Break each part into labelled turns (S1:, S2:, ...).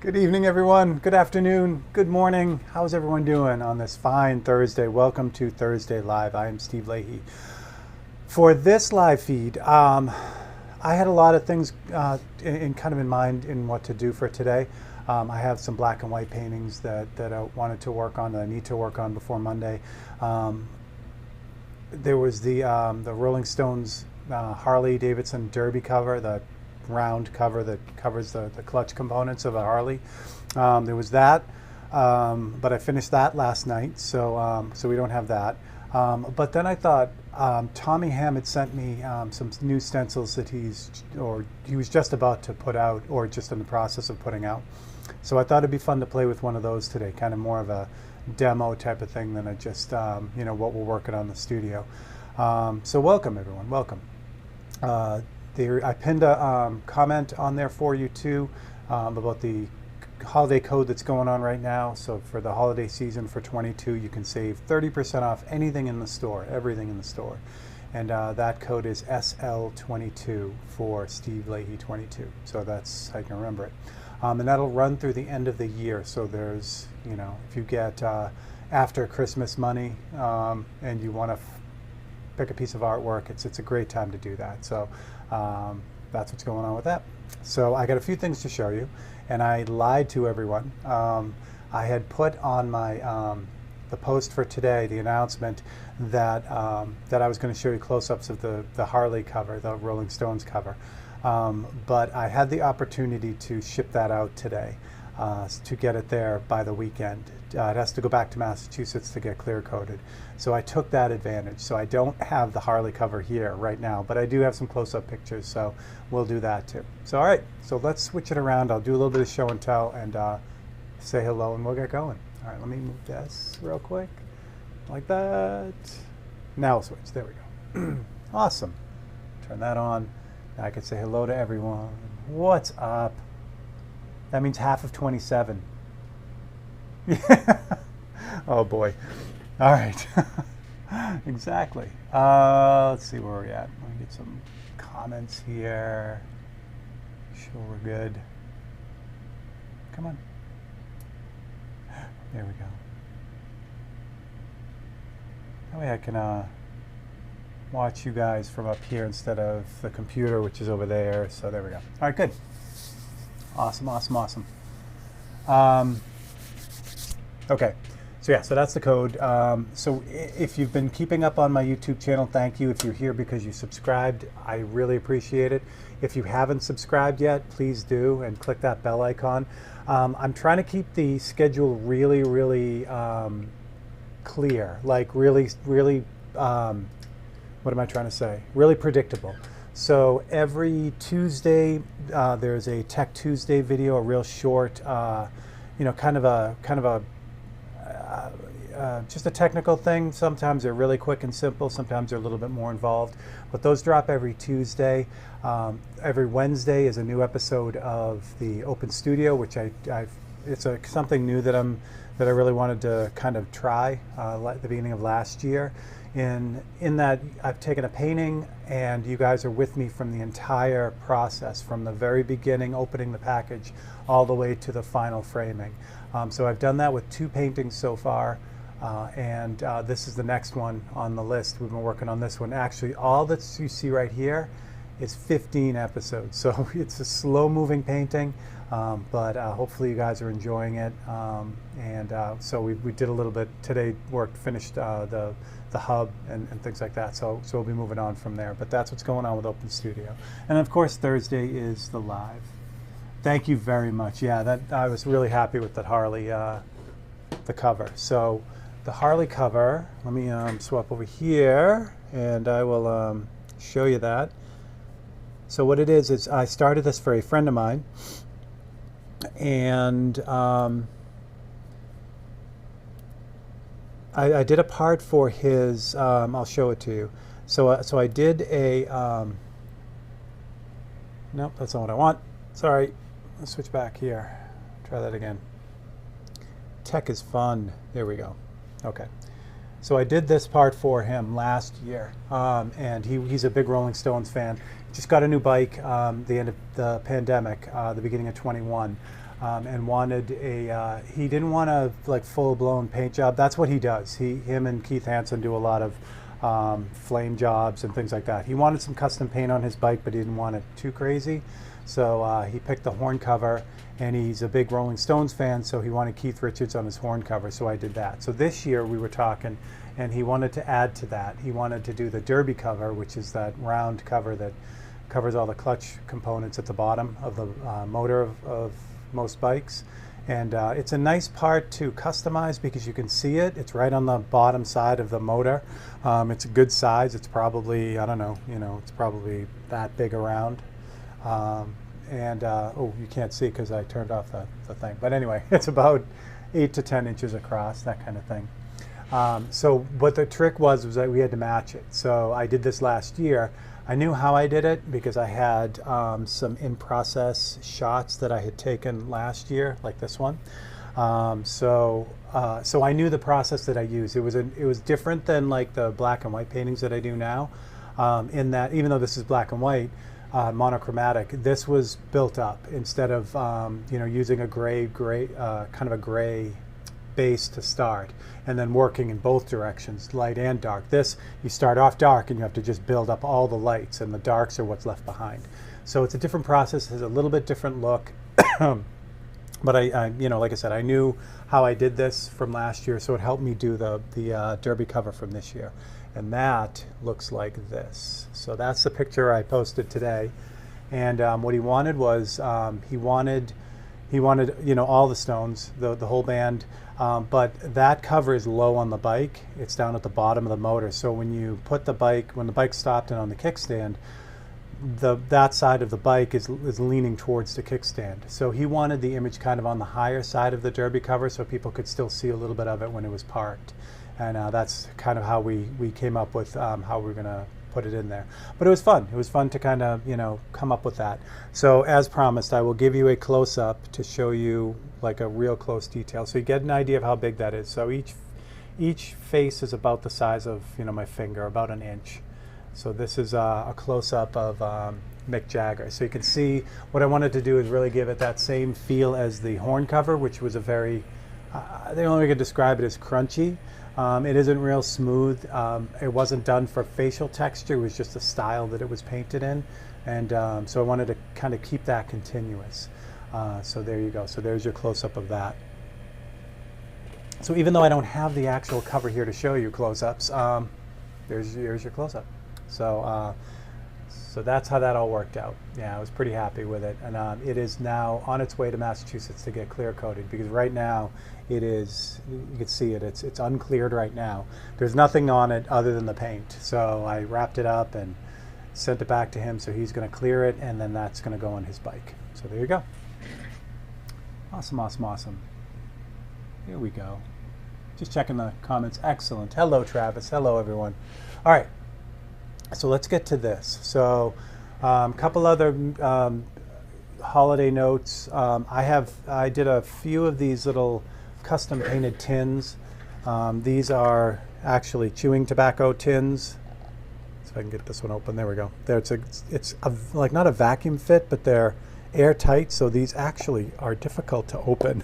S1: Good evening, everyone. Good afternoon. Good morning. How's everyone doing on this fine Thursday? Welcome to Thursday Live. I am Steve Leahy. For this live feed, I had a lot of things in mind in what to do for today. I have some black and white paintings that I wanted to work on, that I need to work on before Monday. There was the Rolling Stones Harley Davidson Derby cover, the round cover that covers the clutch components of a Harley. There was that, but I finished that last night, so we don't have that. But then I thought Tommy Hamm had sent me some new stencils that he was just about to put out, or just in the process of putting out. So I thought it'd be fun to play with one of those today, kind of more of a demo type of thing than just what we're working on in the studio. So welcome, everyone. Welcome. I pinned a comment on there for you too about the holiday code that's going on right now. So for the holiday season for 22, you can save 30% off anything in the store, everything in the store. And that code is SL22 for Steve Leahy 22. So that's how you can remember it. And that'll run through the end of the year. So there's, if you get after Christmas money and you want to pick a piece of artwork, it's a great time to do that. So that's what's going on with that. So I got a few things to show you, and I lied to everyone. I had put on my the post for today, the announcement that I was going to show you close-ups of the Harley cover, the Rolling Stones cover. But I had the opportunity to ship that out today, to get it there by the weekend. It has to go back to Massachusetts to get clear coated. So I took that advantage. So I don't have the Harley cover here right now, but I do have some close-up pictures, so we'll do that too. So all right, so let's switch it around. I'll do a little bit of show and tell and say hello, and we'll get going. All right, let me move this real quick, like that. Now we'll switch, there we go. Awesome, turn that on. Now I can say hello to everyone. What's up? That means half of 27. Oh boy. All right. Exactly. Let's see where we're at. Let me get some comments here. Sure we're good. Come on. There we go. That way I can watch you guys from up here instead of the computer, which is over there. So there we go. All right, good. Awesome, awesome, awesome. Okay, so yeah, so that's the code. So if you've been keeping up on my YouTube channel, thank you. If you're here because you subscribed, I really appreciate it. If you haven't subscribed yet, please do, and click that bell icon. I'm trying to keep the schedule really, really clear, like really, what am I trying to say? Really predictable. So every Tuesday, there's a Tech Tuesday video, a real short, just a technical thing. Sometimes they're really quick and simple. Sometimes they're a little bit more involved. But those drop every Tuesday. Every Wednesday is a new episode of the Open Studio, which it's something new that I really wanted to kind of try at the beginning of last year. In that I've taken a painting and you guys are with me from the entire process, from the very beginning, opening the package, all the way to the final framing. So I've done that with 2 paintings so far, and this is the next one on the list. We've been working on this one. Actually, all that you see right here is 15 episodes. So it's a slow-moving painting, but hopefully you guys are enjoying it. So we did a little bit today, finished the hub and things like that. So we'll be moving on from there. But that's what's going on with Open Studio. And of course, Thursday is the live. Thank you very much. Yeah, I was really happy with that Harley, the cover. So the Harley cover, let me swap over here, and I will show you that. So what it is I started this for a friend of mine, and I did a part for his, I'll show it to you. So I did a, nope, that's not what I want. Sorry, let's switch back here. Try that again. Tech is fun. There we go. Okay. So I did this part for him last year, and he's a big Rolling Stones fan. Just got a new bike the end of the pandemic, the beginning of 21. and wanted a, he didn't want a like full-blown paint job. That's what he does. Him and Keith Hansen do a lot of flame jobs and things like that. He wanted some custom paint on his bike, but he didn't want it too crazy. So he picked the horn cover, and he's a big Rolling Stones fan, so he wanted Keith Richards on his horn cover, so I did that. So this year we were talking, and he wanted to add to that. He wanted to do the derby cover, which is that round cover that covers all the clutch components at the bottom of the motor of most bikes. And it's a nice part to customize because you can see it. It's right on the bottom side of the motor. It's a good size. It's probably, I don't know, it's probably that big around. Oh, you can't see because I turned off the thing. But anyway, it's about 8 to 10 inches across, that kind of thing. So what the trick was that we had to match it. So I did this last year. I knew how I did it because I had some in-process shots that I had taken last year, like this one. So I knew the process that I used. It was different than like the black and white paintings that I do now, in that even though this is black and white, monochromatic, this was built up instead of using a gray kind of a gray base to start and then working in both directions, light and dark. This, you start off dark and you have to just build up all the lights, and the darks are what's left behind. So it's a different process, has a little bit different look. But I like I said, I knew how I did this from last year, so it helped me do the derby cover from this year. And that looks like this. So that's the picture I posted today. And what he wanted was, he wanted all the Stones, the whole band, but that cover is low on the bike. It's down at the bottom of the motor. So when you put the bike, when the bike stopped and on the kickstand, that side of the bike is leaning towards the kickstand. So he wanted the image kind of on the higher side of the derby cover so people could still see a little bit of it when it was parked. And that's kind of how we came up with how we're going to put it in there. But it was fun. It was fun to kind of, come up with that. So as promised, I will give you a close-up to show you like a real close detail, so you get an idea of how big that is. So each face is about the size of, my finger, about an inch. So this is a close-up of Mick Jagger. So you can see what I wanted to do is really give it that same feel as the horn cover, which was a very, the only way I could describe it is crunchy. It isn't real smooth. It wasn't done for facial texture. It was just the style that it was painted in. And so I wanted to kind of keep that continuous. So there you go. So there's your close-up of that. So even though I don't have the actual cover here to show you close-ups, here's your close-up. So so that's how that all worked out. Yeah, I was pretty happy with it. And it is now on its way to Massachusetts to get clear-coated, because right now it is, you can see it, it's uncleared right now. There's nothing on it other than the paint. So I wrapped it up and sent it back to him, so he's going to clear it, and then that's going to go on his bike. So there you go. Awesome, awesome, awesome. Here we go. Just checking the comments. Excellent. Hello, Travis. Hello, everyone. All right. So let's get to this. So a couple other holiday notes. I did a few of these little custom painted tins. These are actually chewing tobacco tins. So I can get this one open. There we go. There, it's like not a vacuum fit, but they're airtight. So these actually are difficult to open,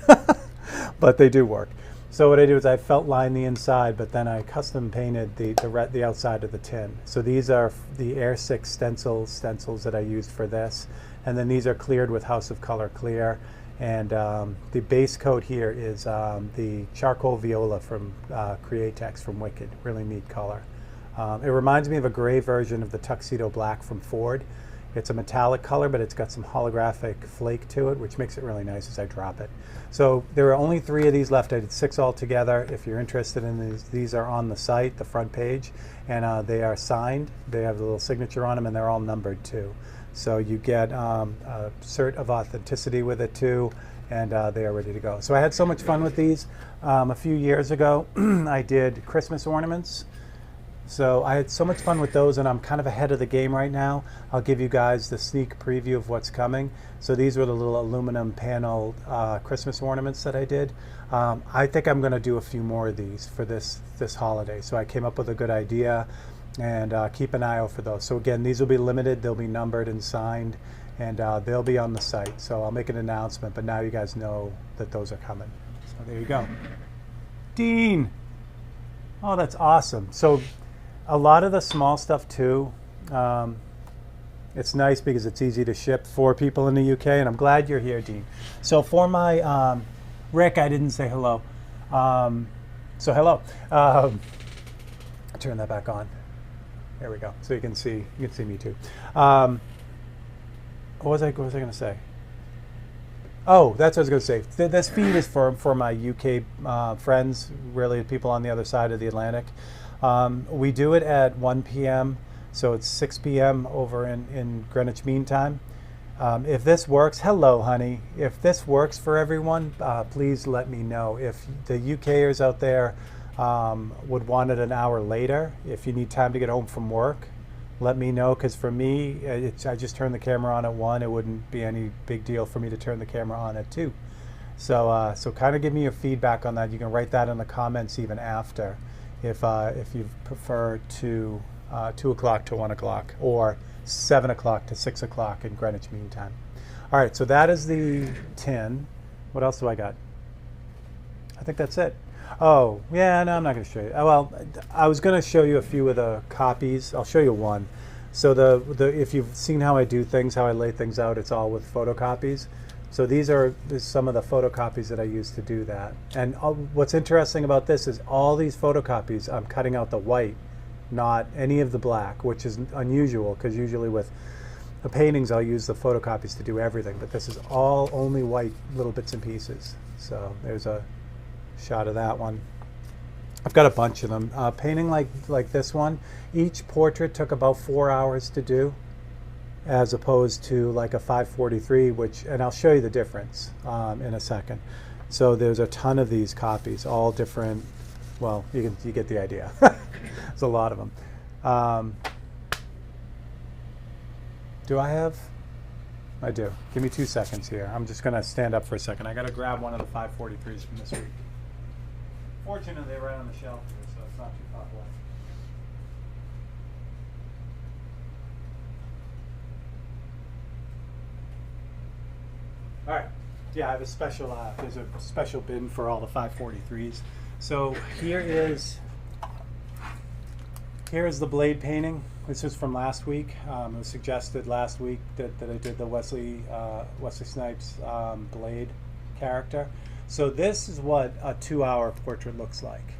S1: but they do work. So what I do is I felt line the inside, but then I custom painted the outside of the tin. So these are the Air 6 stencils that I used for this. And then these are cleared with House of Color clear. And the base coat here is the charcoal viola from Createx from Wicked. Really neat color. It reminds me of a gray version of the Tuxedo Black from Ford. It's a metallic color, but it's got some holographic flake to it, which makes it really nice as I drop it. So there are only 3 of these left. I did 6 altogether. If you're interested in these are on the site, the front page, and they are signed. They have a little signature on them, and they're all numbered too. So you get a cert of authenticity with it too, and they are ready to go. So I had so much fun with these. A few years ago, I did Christmas ornaments. So I had so much fun with those, and I'm kind of ahead of the game right now. I'll give you guys the sneak preview of what's coming. So these were the little aluminum panel Christmas ornaments that I did. I think I'm going to do a few more of these for this holiday. So I came up with a good idea, and keep an eye out for those. So again, these will be limited. They'll be numbered and signed, and they'll be on the site. So I'll make an announcement, but now you guys know that those are coming. So there you go. Dean! Oh, that's awesome. So a lot of the small stuff too, it's nice because it's easy to ship for people in the UK, and I'm glad you're here, Dean. So for my, Rick, I didn't say hello. So hello. Turn that back on. There we go. So you can see me too. What was I going to say? Oh, that's what I was going to say. This feed is for my UK friends, really people on the other side of the Atlantic. We do it at 1 p.m., so it's 6 p.m. over in Greenwich Mean Time. If this works, hello, honey. If this works for everyone, please let me know. If the UKers out there would want it an hour later, if you need time to get home from work, let me know, because for me, I just turned the camera on at 1. It wouldn't be any big deal for me to turn the camera on at 2. So kind of give me your feedback on that. You can write that in the comments even after, if you prefer 2 o'clock to 1 o'clock, or 7 o'clock to 6 o'clock in Greenwich Mean Time. All right, so that is the tin. What else do I got? I think that's it. Oh, yeah, no, I'm not going to show you. Well, I was going to show you a few of the copies. I'll show you one. So if you've seen how I do things, how I lay things out, it's all with photocopies. So these are some of the photocopies that I use to do that. And what's interesting about this is all these photocopies, I'm cutting out the white, not any of the black, which is unusual, because usually with the paintings I'll use the photocopies to do everything, but this is all only white little bits and pieces. So there's a shot of that one. I've got a bunch of them. Painting like this one, each portrait took about 4 hours to do, as opposed to like a 543, and I'll show you the difference in a second. So there's a ton of these copies, all different. Well, you get the idea. There's a lot of them. Do I have? I do. Give me 2 seconds here. I'm just going to stand up for a second. I got to grab one of the 543s from this week. Fortunately, they're right on the shelf here, so it's not too far away. All right. Yeah, I have a special, there's a special bin for all the 543s. So here is the blade painting. This is from last week. It was suggested last week that I did the Wesley Snipes blade character. So this is what a 2-hour portrait looks like.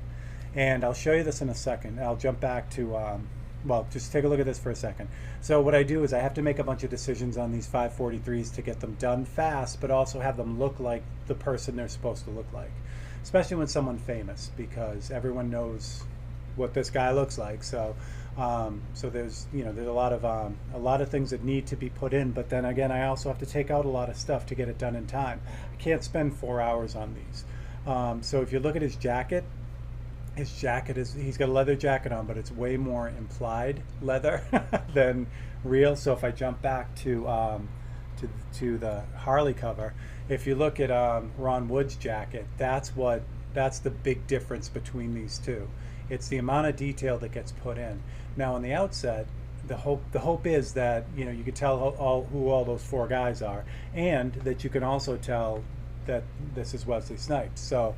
S1: And I'll show you this in a second. I'll jump back to, well, just take a look at this for a second. So what I do is I have to make a bunch of decisions on these 543s to get them done fast, but also have them look like the person they're supposed to look like. Especially when someone famous, because everyone knows what this guy looks like. So there's a lot of things that need to be put in, but then again, I also have to take out a lot of stuff to get it done in time. I can't spend 4 hours on these. So if you look at his jacket is, he's got a leather jacket on, but it's way more implied leather than real. So if I jump back to the Harley cover, if you look at Ron Wood's jacket, that's the big difference between these two. It's the amount of detail that gets put in. Now on the outset, the hope is that you can tell who all those 4 guys are, and that you can also tell that this is Wesley Snipes. So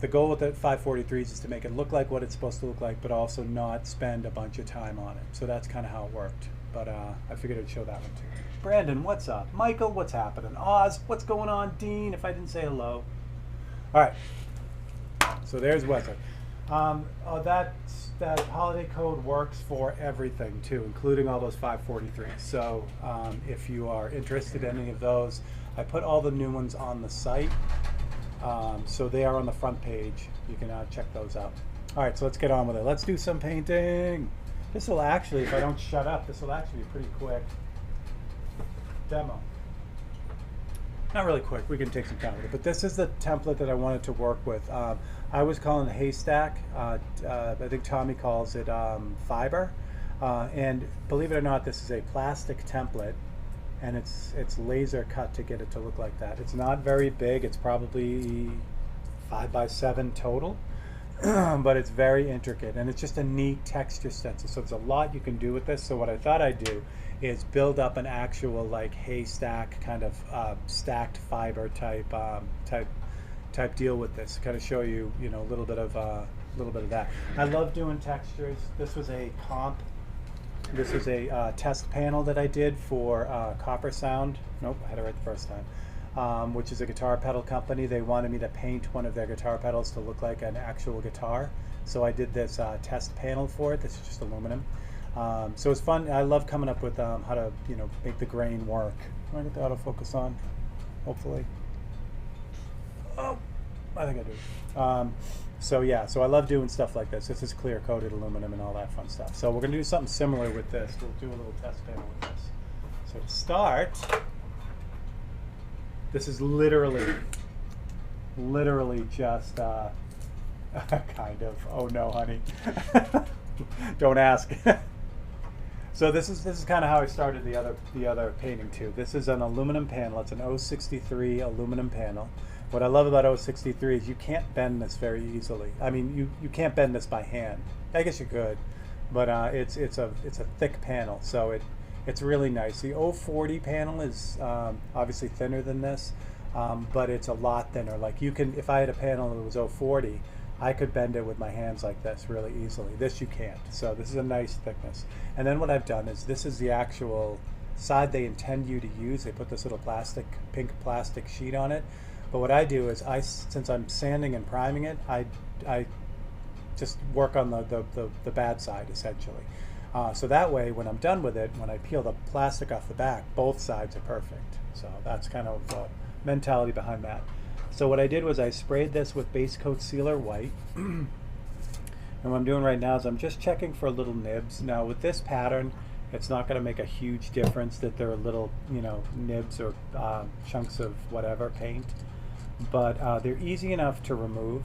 S1: the goal with the 543s is to make it look like what it's supposed to look like, but also not spend a bunch of time on it. So that's kind of how it worked. But I figured I'd show that one too. Brandon, what's up? Michael, what's happening? Oz, what's going on? Dean, if I didn't say hello. All right. So there's Wesley. That holiday code works for everything too, including all those 543s. So if you are interested in any of those, I put all the new ones on the site. So they are on the front page. You can check those out. All right, so let's get on with it. Let's do some painting. This will actually, if I don't shut up, this will actually be a pretty quick demo. Not really quick, we can take some time with it, but this is the template that I wanted to work with. I was calling it haystack. I think Tommy calls it fiber. And believe it or not, this is a plastic template, and it's laser cut to get it to look like that. It's not very big. It's probably 5 by 7 total. but it's very intricate, and it's just a neat texture stencil. So there's a lot you can do with this. So what I thought I'd do is build up an actual like haystack kind of stacked fiber type deal with this. Kind of show you, you know, a little bit of that. I love doing textures. This was a comp. This was a test panel that I did for Copper Sound. Nope, I had it right the first time. Which is a guitar pedal company. They wanted me to paint one of their guitar pedals to look like an actual guitar. So I did this test panel for it. This is just aluminum. So it's fun. I love coming up with how to, you know, make the grain work. Can I get the autofocus on? Hopefully. Oh, I think I do. So yeah, so I love doing stuff like this. This is clear coated aluminum and all that fun stuff. So we're gonna do something similar with this. We'll do a little test panel with this. So to start, this is literally just kind of. Oh no, honey, don't ask. So this is kind of how I started the other painting too. This is an aluminum panel. It's an 063 aluminum panel. What I love about 063 is you can't bend this very easily. I mean, you can't bend this by hand. I guess you could, but it's a thick panel, so it's really nice. The 040 panel is obviously thinner than this, but it's a lot thinner. Like you can, if I had a panel that was 040, I could bend it with my hands like this really easily. This you can't. So this is a nice thickness. And then what I've done is this is the actual side they intend you to use. They put this little pink plastic sheet on it. But what I do is since I'm sanding and priming it, I just work on the bad side essentially. So that way, when I'm done with it, when I peel the plastic off the back, both sides are perfect. So that's kind of the mentality behind that. So what I did was I sprayed this with base coat sealer white. And what I'm doing right now is I'm just checking for little nibs. Now with this pattern, it's not going to make a huge difference that there are little, you know, nibs or chunks of whatever paint. But they're easy enough to remove.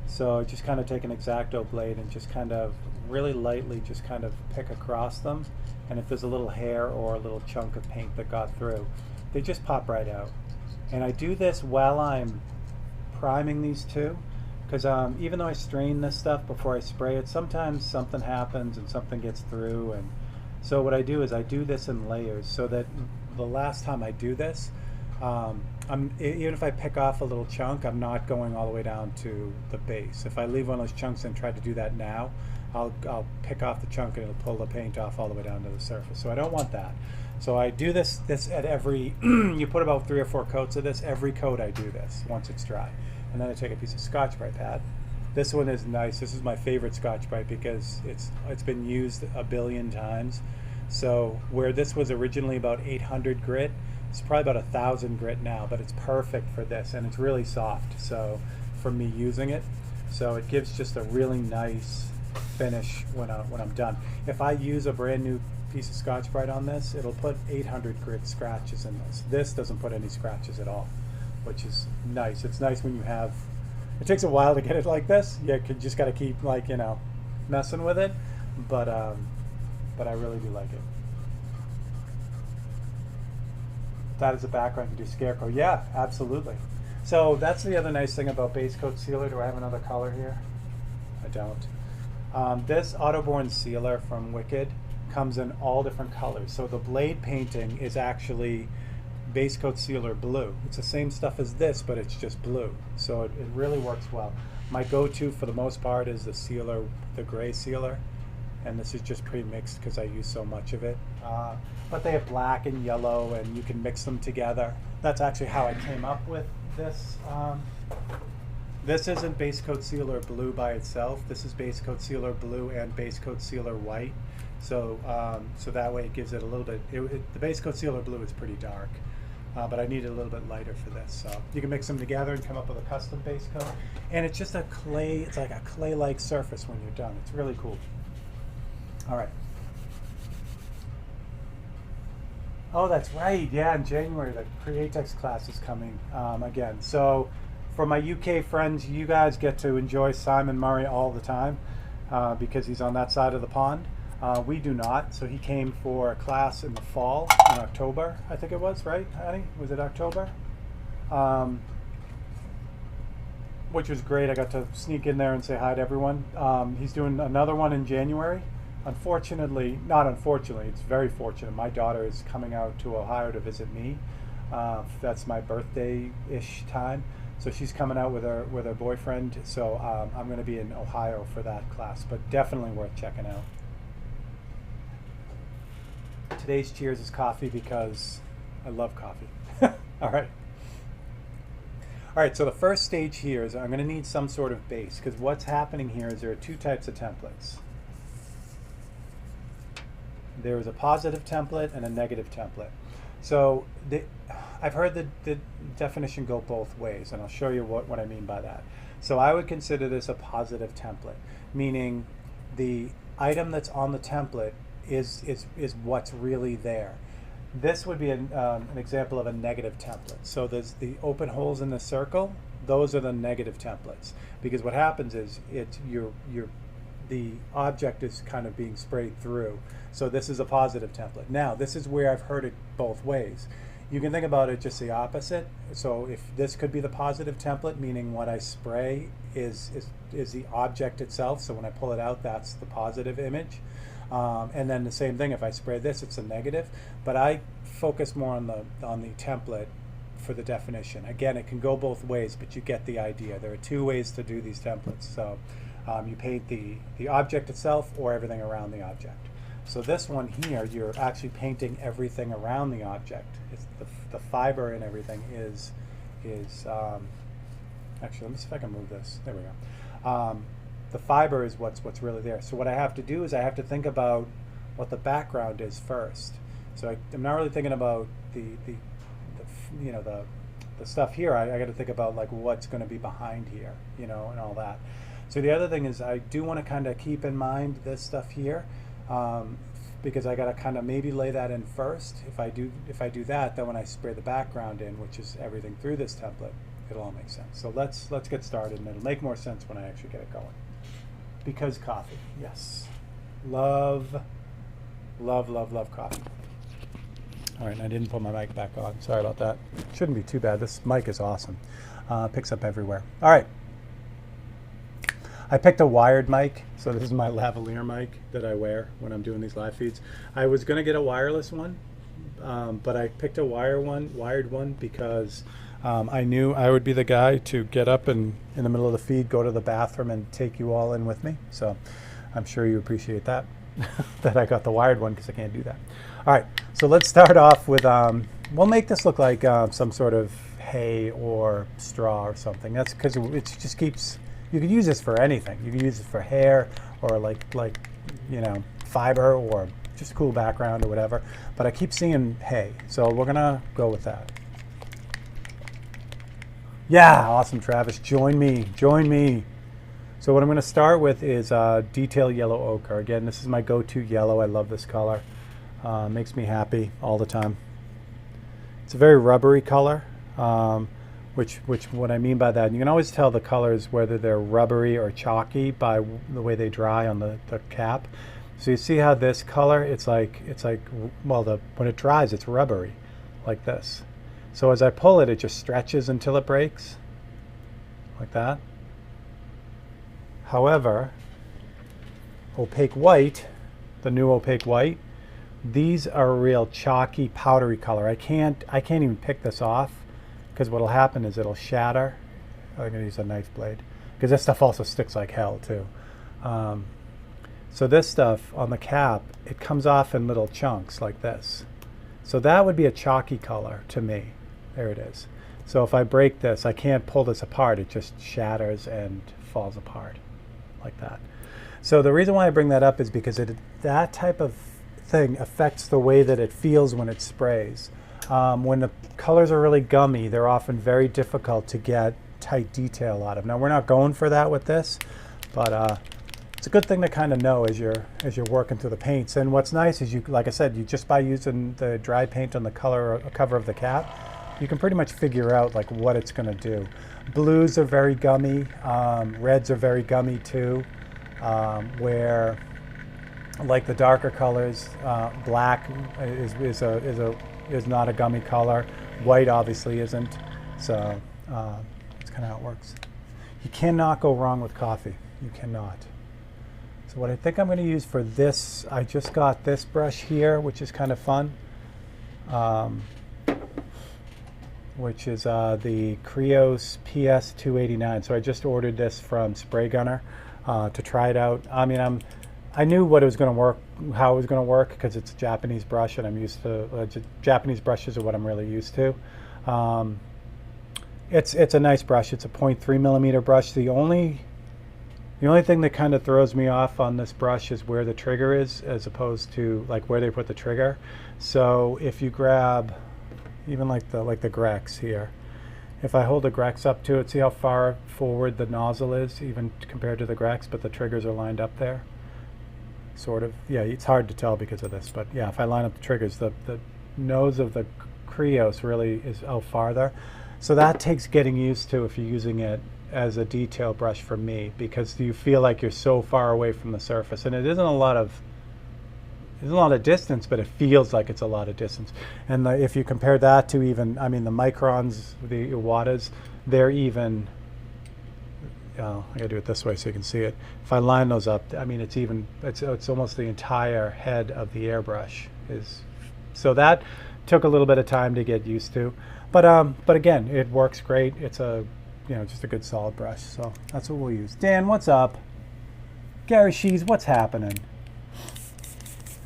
S1: So just kind of take an X-Acto blade and just kind of really lightly just kind of pick across them. And if there's a little hair or a little chunk of paint that got through, they just pop right out. And I do this while I'm priming these two, because even though I strain this stuff before I spray it, sometimes something happens and something gets through. And so what I do is I do this in layers so that the last time I do this, even if I pick off a little chunk, I'm not going all the way down to the base. If I leave one of those chunks and try to do that now, I'll pick off the chunk and it'll pull the paint off all the way down to the surface. So I don't want that. So I do this at every, you put about 3 or 4 coats of this. Every coat I do this once it's dry. And then I take a piece of Scotch-Brite pad. This one is nice. This is my favorite Scotch-Brite because it's been used a billion times. So where this was originally about 800 grit, it's probably about 1,000 grit now, but it's perfect for this, and it's really soft. So for me using it, so it gives just a really nice finish when I'm done. If I use a brand new piece of Scotch-Brite on this, it'll put 800 grit scratches in this. This doesn't put any scratches at all, which is nice. It's nice when you have, it takes a while to get it like this. You just got to keep, like, you know, messing with it, but I really do like it. That is a background to do Scarecrow. Yeah, absolutely. So that's the other nice thing about base coat sealer. Do I have another color here? I don't. This Autoborn sealer from Wicked comes in all different colors. So the blade painting is actually base coat sealer blue. It's the same stuff as this, but it's just blue. So it really works well. My go-to for the most part is the sealer, the gray sealer. And this is just pre-mixed because I use so much of it. But they have black and yellow, and you can mix them together. That's actually how I came up with this. This isn't base coat sealer blue by itself. This is base coat sealer blue and base coat sealer white. So so that way it gives it a little bit, the base coat sealer blue is pretty dark, but I need it a little bit lighter for this. So you can mix them together and come up with a custom base coat. And it's just a clay, it's like a clay-like surface when you're done. It's really cool. All right. Oh, that's right. Yeah, in January, the Createx class is coming again. So for my UK friends, you guys get to enjoy Simon Murray all the time because he's on that side of the pond. We do not. So he came for a class in the fall, in October, I think it was, right, honey? Was it October? which was great. I got to sneak in there and say hi to everyone. He's doing another one in January. Unfortunately, not unfortunately, it's very fortunate. My daughter is coming out to Ohio to visit me. That's my birthday-ish time. So she's coming out with her boyfriend. So I'm going to be in Ohio for that class, but definitely worth checking out. Today's cheers is coffee because I love coffee. All right. All right, so the first stage here is I'm going to need some sort of base, because what's happening here is there are two types of templates. There is a positive template and a negative template. So I've heard the definition go both ways, and I'll show you what I mean by that. So I would consider this a positive template, meaning the item that's on the template is what's really there. This would be an example of a negative template. So there's the open holes in the circle. Those are the negative templates, because what happens is the object is kind of being sprayed through. So this is a positive template. Now, this is where I've heard it both ways. You can think about it just the opposite. So if this could be the positive template, meaning what I spray is the object itself. So when I pull it out, that's the positive image. And then the same thing, if I spray this, it's a negative. But I focus more on the template for the definition. Again, it can go both ways, but you get the idea. There are two ways to do these templates. So you paint the object itself or everything around the object. So this one here, you're actually painting everything around the object. It's the fiber and everything is actually, let me see if I can move this. There we go. The fiber is what's really there. So what I have to do is I have to think about what the background is first. So I'm not really thinking about the stuff here. I got to think about like what's going to be behind here, and all that. So the other thing is I do want to kind of keep in mind this stuff here, because I got to kind of maybe lay that in first. If I do that, then when I spray the background in, which is everything through this template, it'll all make sense. So let's get started, and it'll make more sense when I actually get it going. Because coffee, yes, love coffee. All right, and I didn't put my mic back on. Sorry about that. Shouldn't be too bad. This mic is awesome. Picks up everywhere. All right. I picked a wired mic, so this is my lavalier mic that I wear when I'm doing these live feeds. I was going to get a wireless one, but I picked a wired one because I knew I would be the guy to get up and in the middle of the feed, go to the bathroom and take you all in with me. So I'm sure you appreciate that, that I got the wired one, because I can't do that. All right, so let's start off with, we'll make this look like some sort of hay or straw or something. That's because it just keeps, you can use this for anything. You can use it for hair or like fiber or just a cool background or whatever. But I keep seeing hay, so we're gonna go with that. Yeah, awesome, Travis. Join me. So what I'm going to start with is detail yellow ochre. Again, this is my go-to yellow. I love this color. Makes me happy all the time. It's a very rubbery color, which what I mean by that, you can always tell the colors whether they're rubbery or chalky by the way they dry on the cap. So you see how this color, it's like well, when it dries, it's rubbery, like this. So as I pull it, it just stretches until it breaks, like that. However, opaque white, the new opaque white, these are a real chalky, powdery color. I can't even pick this off, because what'll happen is it'll shatter. I'm gonna use a knife blade, because this stuff also sticks like hell too. So this stuff on the cap, it comes off in little chunks like this. So that would be a chalky color to me. There it is. So if I break this, I can't pull this apart. It just shatters and falls apart like that. So the reason why I bring that up is because that type of thing affects the way that it feels when it sprays. When the colors are really gummy, they're often very difficult to get tight detail out of. Now we're not going for that with this, but it's a good thing to kind of know as you're working through the paints. And what's nice is like I said, you just by using the dry paint on the cover of the cap, you can pretty much figure out like what it's going to do. Blues are very gummy. Reds are very gummy too. Where like the darker colors, black is not a gummy color. White obviously isn't. So that's kind of how it works. You cannot go wrong with coffee. You cannot. So what I think I'm going to use for this, I just got this brush here, which is kind of fun, which is the Krios PS289. So I just ordered this from Spray Gunner to try it out. I mean, I knew what it was going to work, how it was going to work, because it's a Japanese brush, and I'm used to Japanese brushes are what I'm really used to. It's a nice brush. It's a 0.3 millimeter brush. The only thing that kind of throws me off on this brush is where the trigger is, as opposed to like where they put the trigger. So if you grab even like the Grex here, if I hold the Grex up to it, see how far forward the nozzle is, even compared to the Grex, but the triggers are lined up there. Sort of. Yeah, it's hard to tell because of this, but yeah, if I line up the triggers, the nose of the Krios really is out farther. So that takes getting used to if you're using it as a detail brush for me, because you feel like you're so far away from the surface, and it isn't a lot of distance, but it feels like it's a lot of distance. And if you compare that to even, I mean, the microns, the Iwatas, they're even, I gotta do it this way so you can see it. If I line those up, I mean, it's almost the entire head of the airbrush is. So that took a little bit of time to get used to, but again, it works great. It's just a good solid brush. So that's what we'll use. Dan, what's up? Gary Shees, what's happening?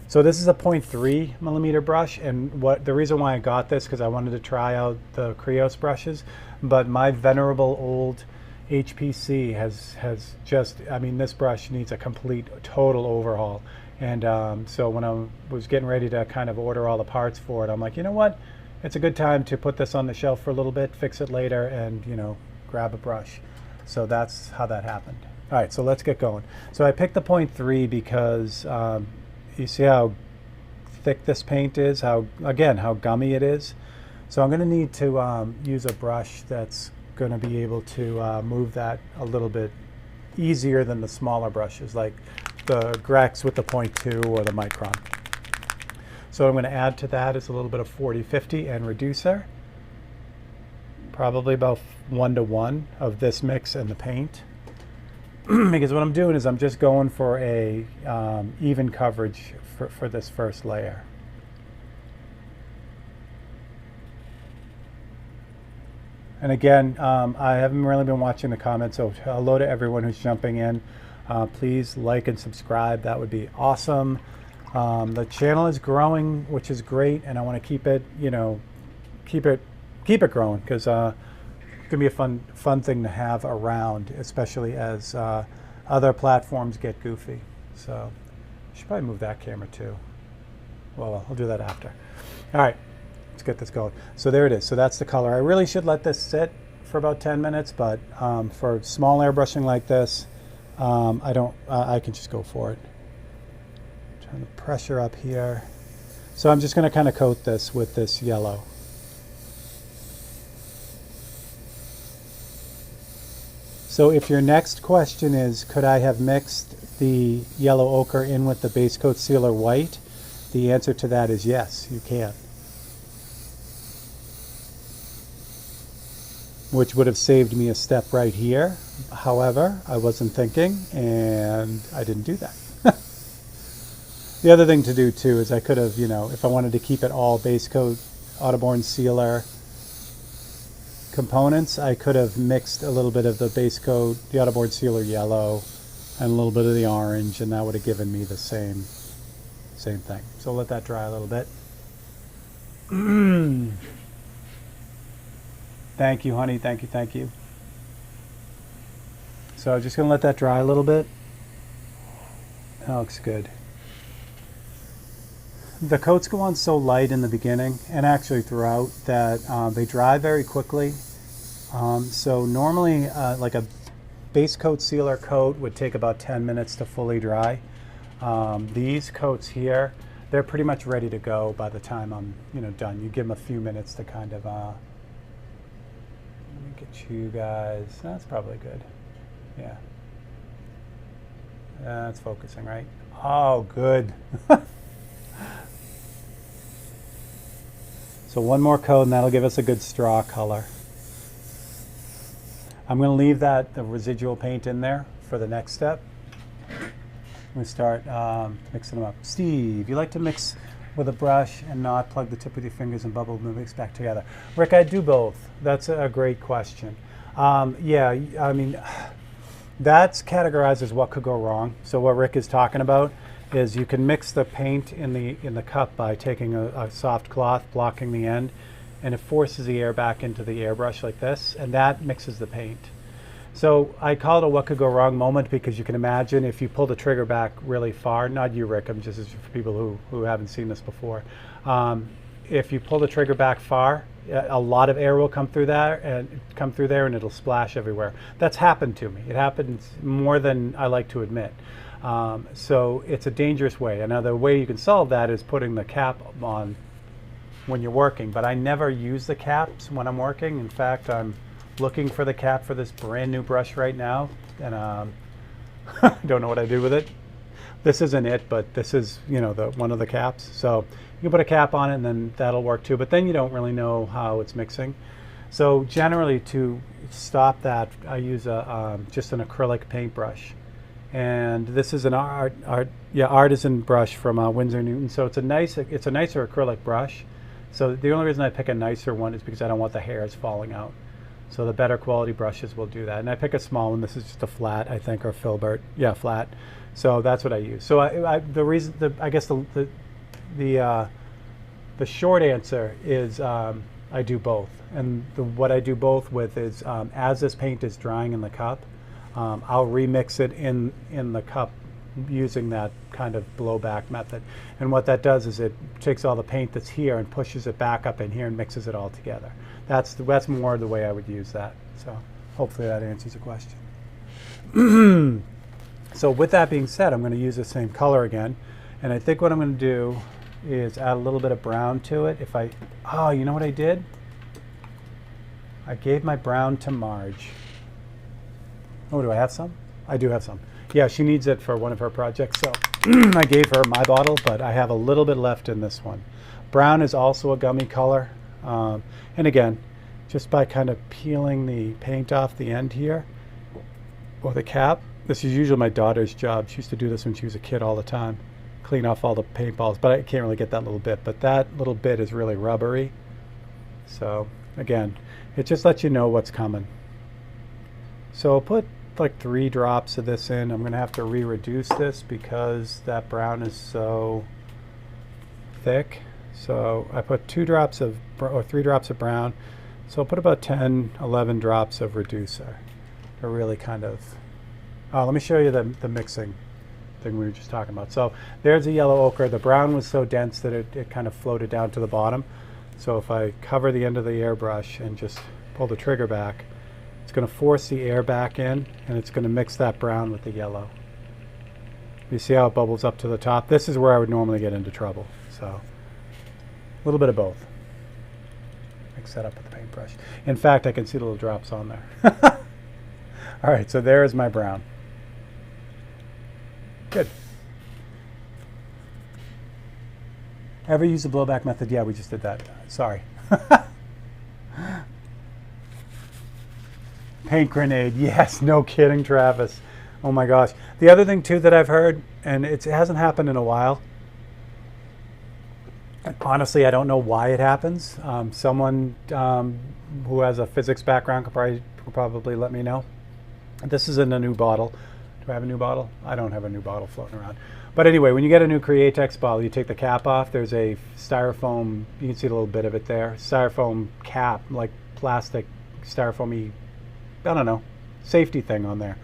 S1: So this is a 0.3 millimeter brush, and the reason why I got this, because I wanted to try out the Krios brushes, but my venerable old HPC has just, I mean, this brush needs a complete, total overhaul. And so when I was getting ready to kind of order all the parts for it, I'm like, you know what? It's a good time to put this on the shelf for a little bit, fix it later, and, grab a brush. So that's how that happened. All right, so let's get going. So I picked the 0.3 because you see how thick this paint is, how gummy it is. So I'm going to need to use a brush that's going to be able to move that a little bit easier than the smaller brushes, like the Grex with the 0.2 or the Micron. So what I'm going to add to that is a little bit of 40/50 and reducer, probably about 1:1 of this mix and the paint. Because what I'm doing is I'm just going for a even coverage for this first layer. And again, I haven't really been watching the comments, so hello to everyone who's jumping in. Please like and subscribe. That would be awesome. The channel is growing, which is great, and I want to keep it, keep it growing, because it's gonna be a fun thing to have around, especially as other platforms get goofy. So I should probably move that camera too. Well, I'll do that after. All right, let's get this going. So there it is. So that's the color. I really should let this sit for about 10 minutes, but for small airbrushing like this, I can just go for it. Turn the pressure up here. So I'm just going to kind of coat this with this yellow. So if your next question is, could I have mixed the yellow ochre in with the base coat sealer white? The answer to that is yes, you can. Which would have saved me a step right here. However, I wasn't thinking, and I didn't do that. The other thing to do too is I could have, if I wanted to keep it all base coat Autoborn sealer components, I could have mixed a little bit of the base coat, the Autoborn sealer yellow, and a little bit of the orange, and that would have given me the same thing. So let that dry a little bit. Thank you, honey. Thank you, thank you. So I'm just going to let that dry a little bit. That looks good. The coats go on so light in the beginning, and actually throughout, that they dry very quickly. So normally, like a base coat sealer coat would take about 10 minutes to fully dry. These coats here, they're pretty much ready to go by the time I'm done. You give them a few minutes to kind of, let me get you guys, that's probably good. Yeah. That's focusing, right? Oh, good. So one more coat, and that'll give us a good straw color. I'm going to leave the residual paint in there for the next step. We start mixing them up. Steve, you like to mix with a brush and not plug the tip with your fingers and bubble and mix back together. Rick, I do both. That's a great question. Yeah, I mean, that's categorized as what could go wrong. So what Rick is talking about is you can mix the paint in the cup by taking a soft cloth, blocking the end, and it forces the air back into the airbrush like this, and that mixes the paint. So I call it a what could go wrong moment because you can imagine if you pull the trigger back really far, not you, Rick, I'm just for people who haven't seen this before. If you pull the trigger back far, a lot of air will come through there and it'll splash everywhere. That's happened to me. It happens more than I like to admit. So it's a dangerous way. Another way you can solve that is putting the cap on when you're working, but I never use the caps when I'm working. In fact, I'm looking for the cap for this brand new brush right now, and I don't know what I do with it. This isn't it, but this is, you know, one of the caps. So you can put a cap on it and then that'll work too, but then you don't really know how it's mixing. So generally to stop that, I use just an acrylic paintbrush. And this is an artisan brush from Winsor Newton. So it's a nicer acrylic brush. So the only reason I pick a nicer one is because I don't want the hairs falling out. So the better quality brushes will do that. And I pick a small one. This is just a flat, I think, or filbert. Yeah, flat. So that's what I use. So I guess the short answer is I do both. And what I do both with is as this paint is drying in the cup, I'll remix it in the cup using that kind of blowback method. And what that does is it takes all the paint that's here and pushes it back up in here and mixes it all together. That's more the way I would use that. So hopefully that answers your question. So with that being said, I'm going to use the same color again. And I think what I'm going to do is add a little bit of brown to it. Oh, you know what I did? I gave my brown to Marge. Oh, do I have some? I do have some. Yeah, she needs it for one of her projects, so I gave her my bottle, but I have a little bit left in this one. Brown is also a gummy color. And again, just by kind of peeling the paint off the end here, or the cap. This is usually my daughter's job. She used to do this when she was a kid all the time. Clean off all the paintballs, but I can't really get that little bit. But that little bit is really rubbery. So again, it just lets you know what's coming. So I'll put like 3 drops of this in. I'm going to have to re-reduce this because that brown is so thick. So I put 3 drops of brown. So I'll put about 10, 11 drops of reducer to really kind of, let me show you the mixing thing we were just talking about. So there's a yellow ochre. The brown was so dense that it kind of floated down to the bottom. So if I cover the end of the airbrush and just pull the trigger back, it's going to force the air back in, and it's going to mix that brown with the yellow. You see how it bubbles up to the top? This is where I would normally get into trouble. So a little bit of both. Mix that up with the paintbrush. In fact, I can see little drops on there. All right, so there is my brown. Good. Ever use the blowback method? Yeah, we just did that. Sorry. Paint grenade. Yes, no kidding, Travis. Oh my gosh. The other thing too that I've heard, and it hasn't happened in a while, and honestly, I don't know why it happens. Someone who has a physics background could probably let me know. This is in a new bottle. Do I have a new bottle? I don't have a new bottle floating around. But anyway, when you get a new Createx bottle, you take the cap off. There's a styrofoam, you can see a little bit of it there, styrofoam cap, like plastic styrofoamy, I don't know, safety thing on there.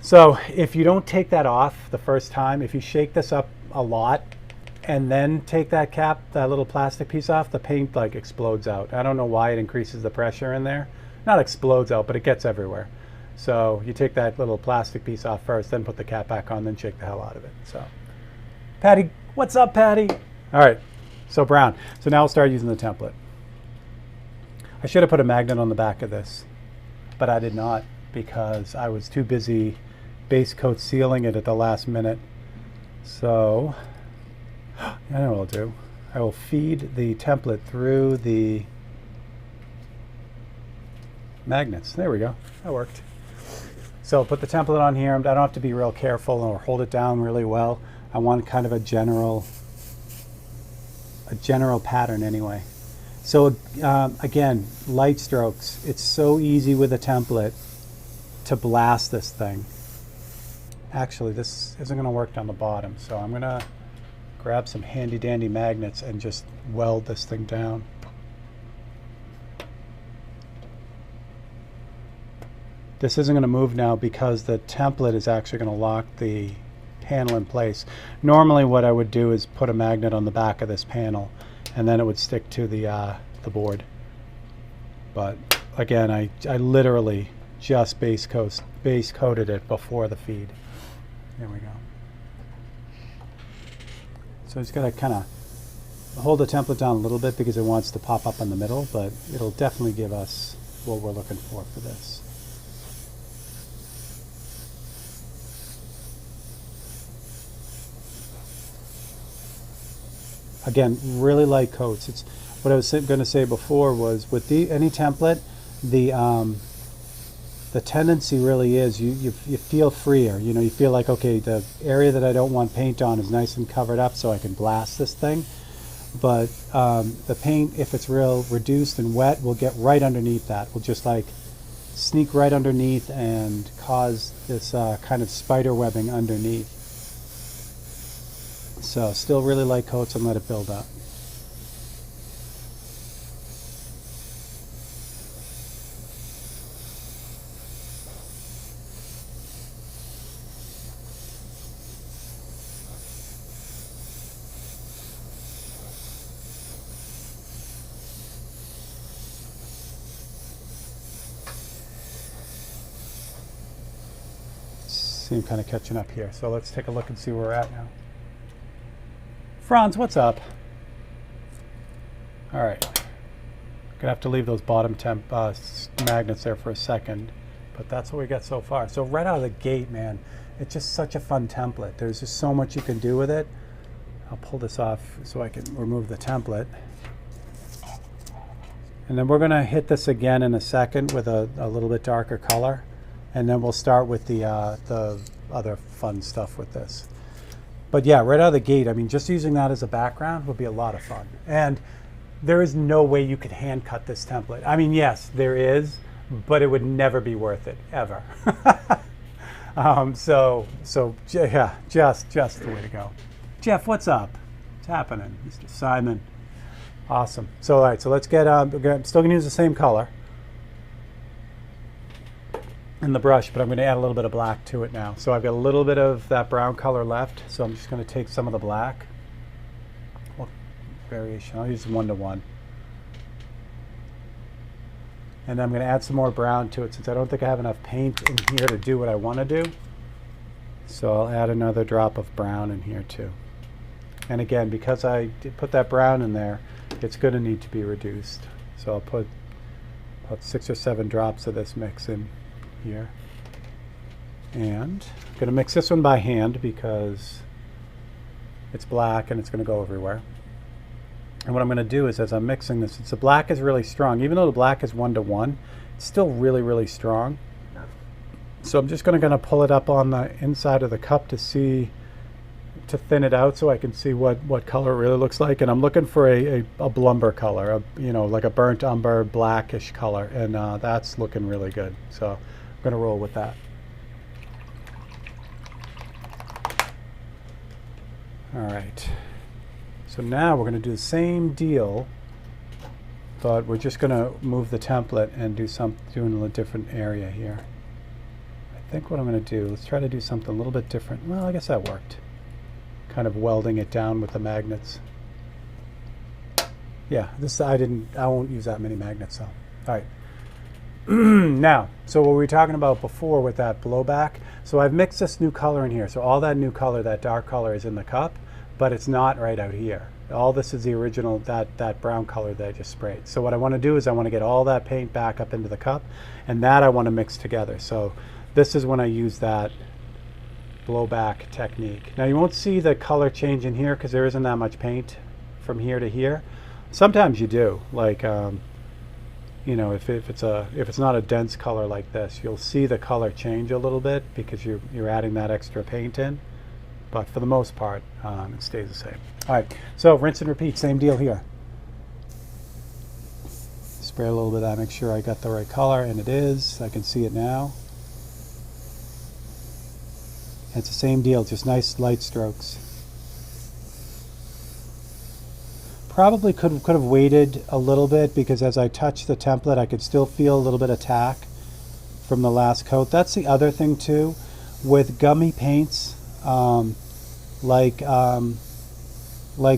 S1: So if you don't take that off the first time, if you shake this up a lot and then take that cap, that little plastic piece off, the paint like explodes out. I don't know why it increases the pressure in there. Not explodes out, but it gets everywhere. So you take that little plastic piece off first, then put the cap back on, then shake the hell out of it. So, Patty, what's up, Patty? All right, so brown. So now we'll start using the template. I should have put a magnet on the back of this, but I did not because I was too busy base coat sealing it at the last minute. So, I know what I'll do. I will feed the template through the magnets. There we go. That worked. So put the template on here. I don't have to be real careful or hold it down really well. I want kind of a general pattern anyway. So again, light strokes. It's so easy with a template to blast this thing. Actually, this isn't going to work down the bottom, so I'm going to grab some handy dandy magnets and just weld this thing down. This isn't going to move now because the template is actually going to lock the panel in place. Normally what I would do is put a magnet on the back of this panel and then it would stick to the board. But again, I literally just base coated it before the feed. There we go. So it's got to kind of hold the template down a little bit because it wants to pop up in the middle, but it'll definitely give us what we're looking for this. Again, really light coats. It's what I was going to say before was with any template, the tendency really is you feel freer. You know, you feel like, okay, the area that I don't want paint on is nice and covered up so I can blast this thing. But the paint, if it's real reduced and wet, will get right underneath that. Will just like sneak right underneath and cause this kind of spider webbing underneath. So still really light coats and let it build up. I'm kind of catching up here. So let's take a look and see where we're at now. Franz, what's up? All right. Gonna have to leave those bottom magnets there for a second, but that's what we got so far. So right out of the gate, man, it's just such a fun template. There's just so much you can do with it. I'll pull this off so I can remove the template. And then we're gonna hit this again in a second with a little bit darker color. And then we'll start with the other fun stuff with this. But yeah, right out of the gate, I mean, just using that as a background would be a lot of fun. And there is no way you could hand cut this template. I mean, yes, there is, but it would never be worth it, ever. So yeah, just the way to go. Jeff, what's up? What's happening? Mr. Simon. Awesome. So all right, so let's get, I'm still gonna use the same color in the brush, but I'm going to add a little bit of black to it now. So I've got a little bit of that brown color left, so I'm just going to take some of the black. Well, variation, I'll use 1:1. And I'm going to add some more brown to it since I don't think I have enough paint in here to do what I want to do. So I'll add another drop of brown in here too. And again, because I did put that brown in there, it's going to need to be reduced. So I'll put about 6 or 7 drops of this mix in here. And I'm going to mix this one by hand because it's black and it's going to go everywhere. And what I'm going to do is, as I'm mixing this, since the black is really strong, even though the black is 1:1, it's still really, really strong. So I'm just going to pull it up on the inside of the cup to thin it out so I can see what color it really looks like. And I'm looking for a blumber color, you know, like a burnt umber blackish color, and that's looking really good. So I'm going to roll with that. All right. So now we're going to do the same deal, but we're just going to move the template and do in a different area here. I think what I'm going to do, let's try to do something a little bit different. Well, I guess that worked. Kind of welding it down with the magnets. Yeah, I won't use that many magnets, so. All right. Now, so what we were talking about before with that blowback, so I've mixed this new color in here. So all that new color, that dark color, is in the cup, but it's not right out here. All this is the original, that brown color that I just sprayed. So what I want to do is I want to get all that paint back up into the cup, and that I want to mix together. So this is when I use that blowback technique. Now you won't see the color change in here because there isn't that much paint from here to here. Sometimes you do, like you know, if it's not a dense color like this, you'll see the color change a little bit because you're adding that extra paint in. But for the most part, it stays the same. All right, so rinse and repeat, same deal here. Spray a little bit of that, make sure I got the right color, and it is. I can see it now. It's the same deal, just nice light strokes. Probably could have waited a little bit because as I touch the template, I could still feel a little bit of tack from the last coat. That's the other thing too, with gummy paints, like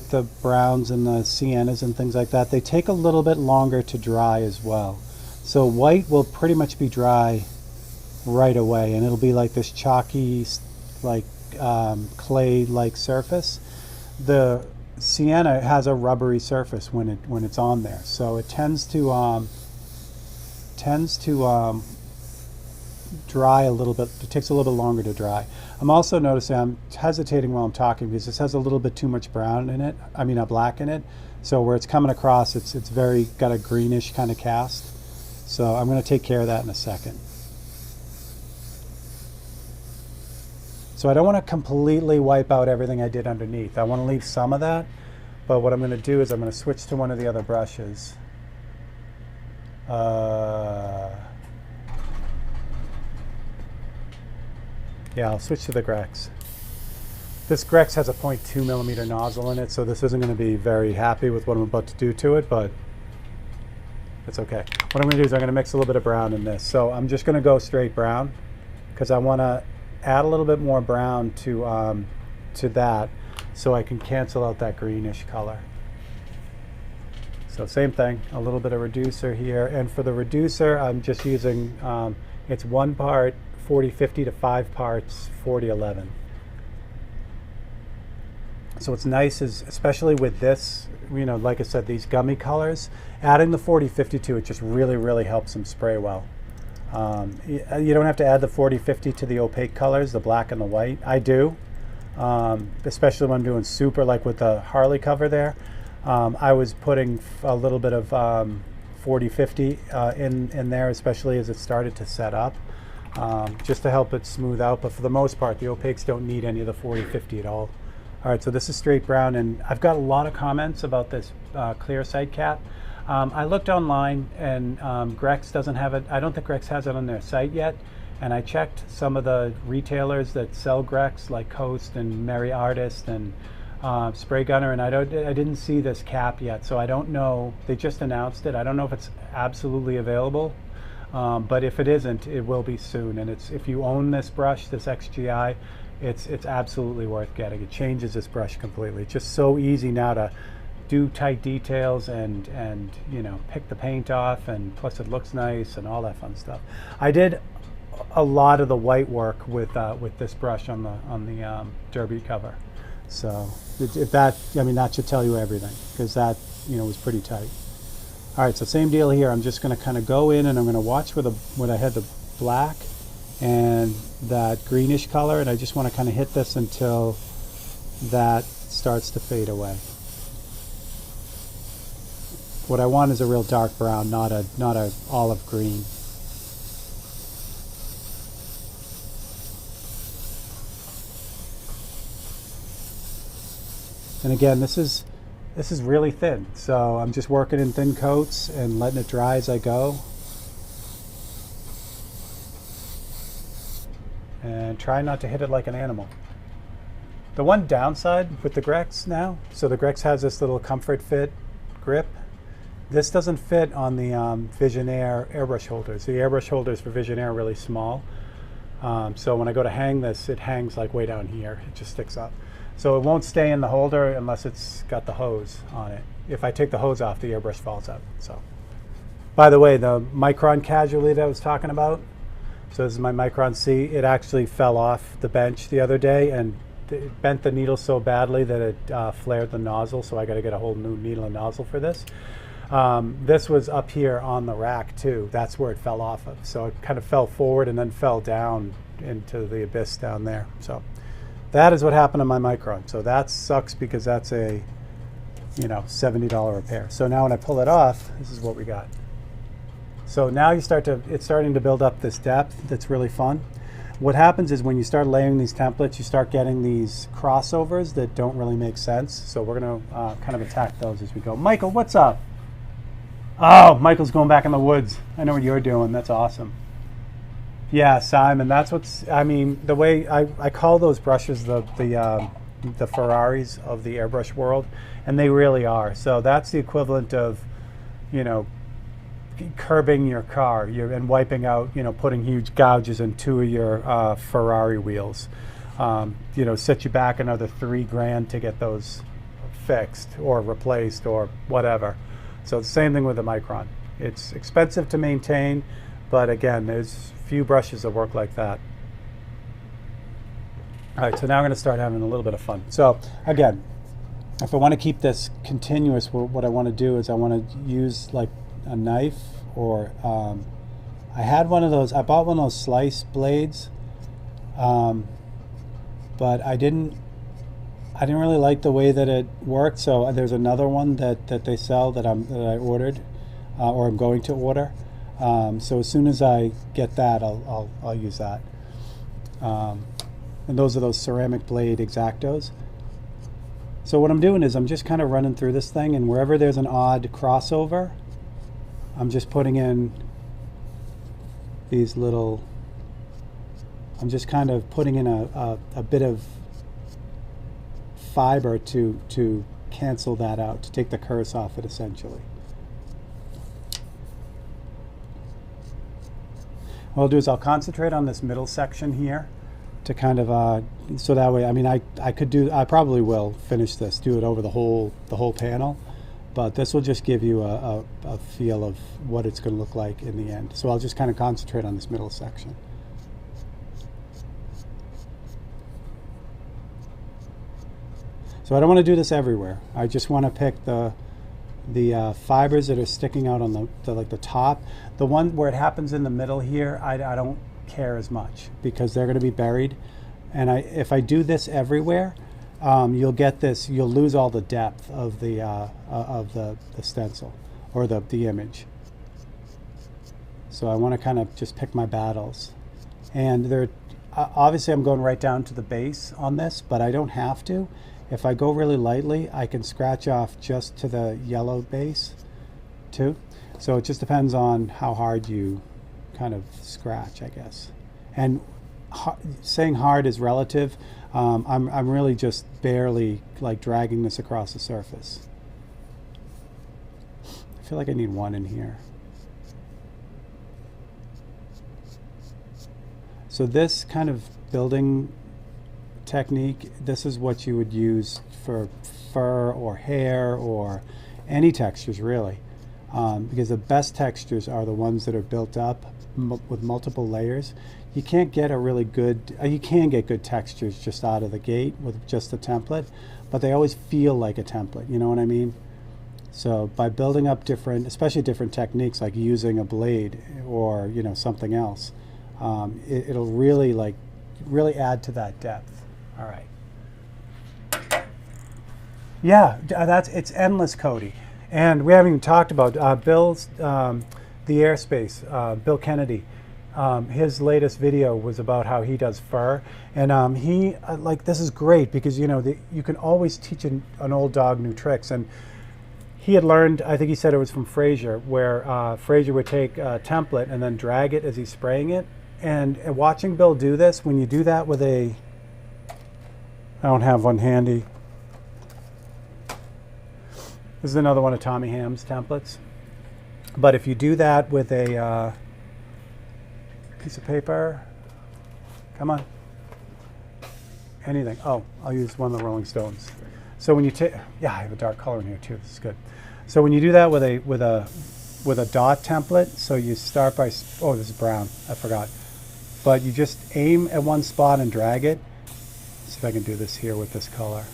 S1: the browns and the siennas and things like that, they take a little bit longer to dry as well. So white will pretty much be dry right away, and it'll be like this chalky, like clay-like surface. The sienna has a rubbery surface when it's on there, so it tends to dry a little bit. It takes a little bit longer to dry. I'm also noticing I'm hesitating while I'm talking because this has a little bit too much brown in it. I mean, a black in it. So where it's coming across, it's very got a greenish kind of cast. So I'm going to take care of that in a second. So I don't want to completely wipe out everything I did underneath. I want to leave some of that, but what I'm going to do is I'm going to switch to one of the other brushes. Yeah, I'll switch to the Grex. This Grex has a 0.2 millimeter nozzle in it, so this isn't going to be very happy with what I'm about to do to it, but it's okay. What I'm going to do is I'm going to mix a little bit of brown in this. So I'm just going to go straight brown because I want to add a little bit more brown to that so I can cancel out that greenish color. So same thing, a little bit of reducer here. And for the reducer, I'm just using, it's 1 part 40-50 to 5 parts 40-11. So what's nice is, especially with this, you know, like I said, these gummy colors, adding the 40-50 to it just really, really helps them spray well. You don't have to add the 40-50 to the opaque colors, the black and the white. I do, especially when I'm doing super, like with the Harley cover there. I was putting a little bit of 40-50 in there, especially as it started to set up, just to help it smooth out. But for the most part, the opaques don't need any of the 40-50 at all. All right, so this is straight brown, and I've got a lot of comments about this clear sight cap. I looked online, and Grex doesn't have it. I don't think Grex has it on their site yet. And I checked some of the retailers that sell Grex, like Coast and Merry Artist and Spray Gunner, and I didn't see this cap yet, so I don't know. They just announced it. I don't know if it's absolutely available, but if it isn't, it will be soon. And it's, if you own this brush, this XGI, it's absolutely worth getting. It changes this brush completely. It's just so easy now to do tight details and you know, pick the paint off, and plus it looks nice and all that fun stuff. I did a lot of the white work with this brush on the Derby cover. So if that, I mean, that should tell you everything, because that, you know, was pretty tight. All right, so same deal here. I'm just going to kind of go in, and I'm going to watch when I had the black and that greenish color, and I just want to kind of hit this until that starts to fade away. What I want is a real dark brown, not a olive green. And again, this is really thin, so I'm just working in thin coats and letting it dry as I go. And try not to hit it like an animal. The one downside with the Grex now, so the Grex has this little comfort fit grip. This doesn't fit on the Visionaire airbrush holders. The airbrush holders for Visionaire are really small. So when I go to hang this, it hangs like way down here. It just sticks up. So it won't stay in the holder unless it's got the hose on it. If I take the hose off, the airbrush falls out. So, by the way, the Micron Casualty that I was talking about, so this is my Micron C, it actually fell off the bench the other day, and it bent the needle so badly that it flared the nozzle, so I got to get a whole new needle and nozzle for this. This was up here on the rack too. That's where it fell off of. So it kind of fell forward and then fell down into the abyss down there. So that is what happened to my Micron. So that sucks because that's a, you know, $70 repair. So now when I pull it off, this is what we got. So now it's starting to build up this depth that's really fun. What happens is when you start layering these templates, you start getting these crossovers that don't really make sense. So we're going to kind of attack those as we go. Michael, what's up? Oh, Michael's going back in the woods. I know what you're doing. That's awesome. Yeah, Simon, that's what's, I mean, the way I call those brushes the Ferraris of the airbrush world, and they really are. So that's the equivalent of, you know, curbing your car and wiping out, you know, putting huge gouges in 2 of your Ferrari wheels. You know, set you back another $3,000 to get those fixed or replaced or whatever. So the same thing with the Micron. It's expensive to maintain, but again, there's few brushes that work like that. All right, so now I'm going to start having a little bit of fun. So again, if I want to keep this continuous, what I want to do is I want to use like a knife, or I had one of those, I bought one of those slice blades, but I didn't really like the way that it worked. So there's another one that they sell that I ordered, or I'm going to order. So as soon as I get that, I'll use that. And those are those ceramic blade X-Actos. So what I'm doing is I'm just kind of running through this thing, and wherever there's an odd crossover, I'm just putting in these little, I'm just kind of putting in a bit of fiber to cancel that out, to take the curse off it essentially. What I'll do is I'll concentrate on this middle section here to kind of, so that way, I mean, I probably will finish this, do it over the whole panel, but this will just give you a feel of what it's going to look like in the end. So I'll just kind of concentrate on this middle section. So I don't want to do this everywhere. I just want to pick the fibers that are sticking out on the top. The one where it happens in the middle here, I don't care as much because they're going to be buried. And if I do this everywhere, you'll get this. You'll lose all the depth of the stencil or the image. So I want to kind of just pick my battles, and obviously I'm going right down to the base on this, but I don't have to. If I go really lightly, I can scratch off just to the yellow base too. So it just depends on how hard you kind of scratch, I guess. And saying hard is relative. I'm really just barely like dragging this across the surface. I feel like I need one in here. So this kind of building technique, this is what you would use for fur or hair or any textures really, because the best textures are the ones that are built up with multiple layers. You can't get a really good, you can get good textures just out of the gate with just a template, but they always feel like a template, you know what I mean? So by building up different, especially different techniques like using a blade or, you know, something else, it'll really add to that depth. All right. Yeah, it's endless, Cody. And we haven't even talked about Bill's, the airspace, Bill Kennedy. His latest video was about how he does fur. And he, like, this is great because, you know, you can always teach an old dog new tricks. And he had learned, I think he said it was from Fraser, where Fraser would take a template and then drag it as he's spraying it. And watching Bill do this, when you do that with a, I don't have one handy. This is another one of Tommy Hamm's templates. But if you do that with a piece of paper, come on, anything. Oh, I'll use one of the Rolling Stones. So when you take, yeah, I have a dark color in here too. This is good. So when you do that with a dot template, so you start by, oh, this is brown. I forgot. But you just aim at one spot and drag it. See if I can do this here with this color.